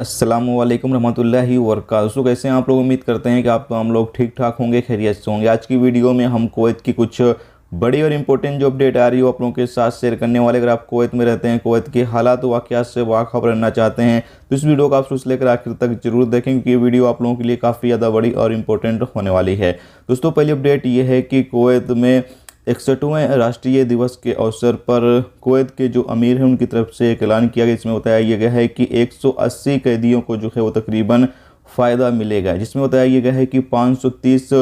अस्सलामुअलैकुम रहमतुल्लाहि वबरकातुहू। कैसे हैं आप लोग? उम्मीद करते हैं कि आप हम लोग ठीक ठाक होंगे, खैरियत से होंगे। आज की वीडियो में हम कुवैत की कुछ बड़ी और इम्पोर्टेंट जो अपडेट आ रही है वो आप लोगों के साथ शेयर करने वाले। अगर आप कुवैत में रहते हैं, कुवैत के हालात वाक़यात से बाखबर रहना चाहते हैं तो इस वीडियो को आप शुरू से लेकर आखिर तक जरूर देखें, क्योंकि ये वीडियो आप लोगों के लिए काफ़ी ज़्यादा बड़ी और इम्पोर्टेंट होने वाली है। दोस्तों, पहली अपडेट ये है कि कुवैत में 61वें राष्ट्रीय दिवस के अवसर पर कुवैत के जो अमीर हैं उनकी तरफ से एक ऐलान किया गया, इसमें बताया गया है कि 180 कैदियों को जो है वो तकरीबन फ़ायदा मिलेगा, जिसमें बताया गया है कि 530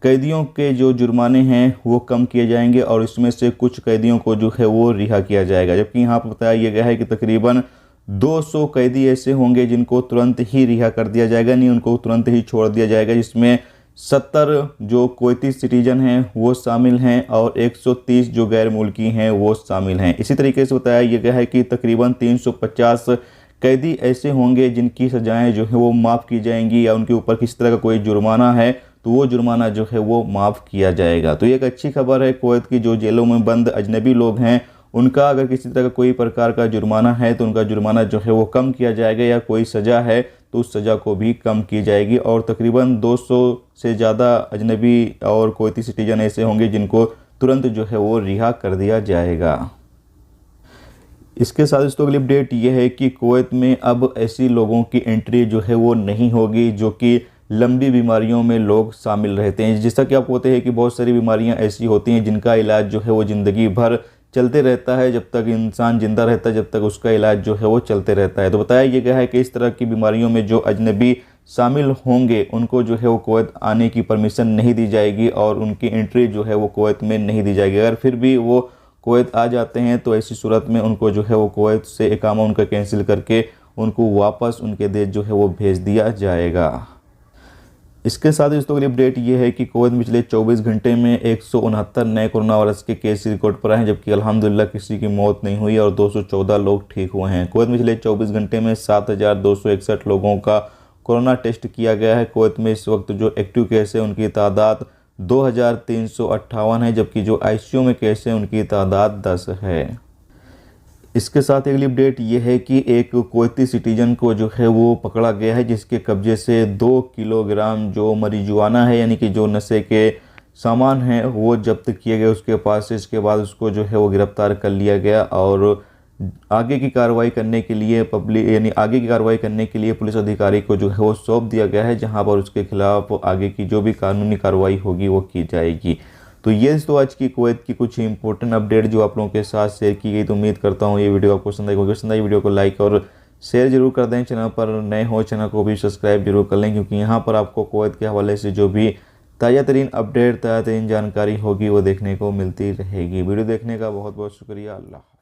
कैदियों के जो जुर्माने हैं वो कम किए जाएंगे और इसमें से कुछ कैदियों को जो है वो रिहा किया जाएगा। जबकि यहाँ पर बताया गया है कि तकरीबन 200 कैदी ऐसे होंगे जिनको तुरंत ही रिहा कर दिया जाएगा, नहीं उनको तुरंत ही छोड़ दिया जाएगा, जिसमें 70 जो कुवैती सिटीजन हैं वो शामिल हैं और 130 जो गैर मुल्की हैं वो शामिल हैं। इसी तरीके से बताया गया है कि तकरीबन 350 कैदी ऐसे होंगे जिनकी सजाएं जो है वो माफ़ की जाएंगी, या उनके ऊपर किसी तरह का कोई जुर्माना है तो वो जुर्माना जो है वो माफ़ किया जाएगा। तो ये एक अच्छी खबर है। कुवैत की जो जेलों में बंद अजनबी लोग हैं उनका अगर किसी तरह का कोई प्रकार का जुर्माना है तो उनका जुर्माना जो है वो कम किया जाएगा, या कोई सज़ा है तो उस सज़ा को भी कम की जाएगी। और तकरीबन 200 से ज़्यादा अजनबी और कुवैती सिटीजन ऐसे होंगे जिनको तुरंत जो है वो रिहा कर दिया जाएगा। इसके साथ दोस्तों अगली अपडेट ये है कि कुवैत में अब ऐसी लोगों की एंट्री जो है वो नहीं होगी जो कि लंबी बीमारियों में लोग शामिल रहते हैं। जैसा कि आपको पता है कि बहुत सारी बीमारियां ऐसी होती हैं जिनका इलाज जो है वो ज़िंदगी भर चलते रहता है, जब तक इंसान ज़िंदा रहता है जब तक उसका इलाज जो है वो चलते रहता है। तो बताया गया है कि इस तरह की बीमारियों में जो अजनबी शामिल होंगे उनको जो है वो कुवैत आने की परमिशन नहीं दी जाएगी और उनकी एंट्री जो है वो कुवैत में नहीं दी जाएगी। अगर फिर भी वो कुवैत आ जाते हैं तो ऐसी सूरत में उनको जो है वो कुवैत से इकामा उनका कैंसिल करके उनको वापस उनके देश जो है वो भेज दिया जाएगा। इसके साथ ही दोस्तों अगली अपडेट ये है कि कुवैत में पिछले 24 घंटे में 169 नए कोरोना वायरस के केस रिकॉर्ड पर आए हैं, जबकि अल्हम्दुलिल्लाह किसी की मौत नहीं हुई और 214 लोग ठीक हुए हैं। कुवैत में पिछले 24 घंटे में 7261 लोगों का कोरोना टेस्ट किया गया है। कुवैत में इस वक्त जो एक्टिव केस है उनकी तादाद 2358 है, जबकि जो ICU में केस है उनकी तादाद 10 है। इसके साथ अगली अपडेट ये है कि एक कुवैती सिटीजन को जो है वो पकड़ा गया है, जिसके कब्जे से 2 किलोग्राम जो marijuana है यानी कि जो नशे के सामान हैं वो जब्त किए गए उसके पास से। इसके बाद उसको जो है वो गिरफ्तार कर लिया गया और आगे की कार्रवाई करने के लिए पुलिस अधिकारी को जो है वो सौंप दिया गया है, जहां पर उसके खिलाफ आगे की जो भी कानूनी कार्रवाई होगी वो की जाएगी। तो ये तो आज की कुवैत की कुछ इंपॉर्टेंट अपडेट जो आप लोगों के साथ शेयर की गई। तो उम्मीद करता हूँ ये वीडियो आपको पसंद आएगी। पसंद आई वीडियो को लाइक और शेयर जरूर कर दें। चैनल पर नए हो चैनल को भी सब्सक्राइब जरूर कर लें, क्योंकि यहाँ पर आपको कुवैत के हवाले से जो भी ताज़ा तरीन अपडेट ताज़ा तरीन जानकारी होगी वो देखने को मिलती रहेगी। वीडियो देखने का बहुत बहुत शुक्रिया। अल्लाह।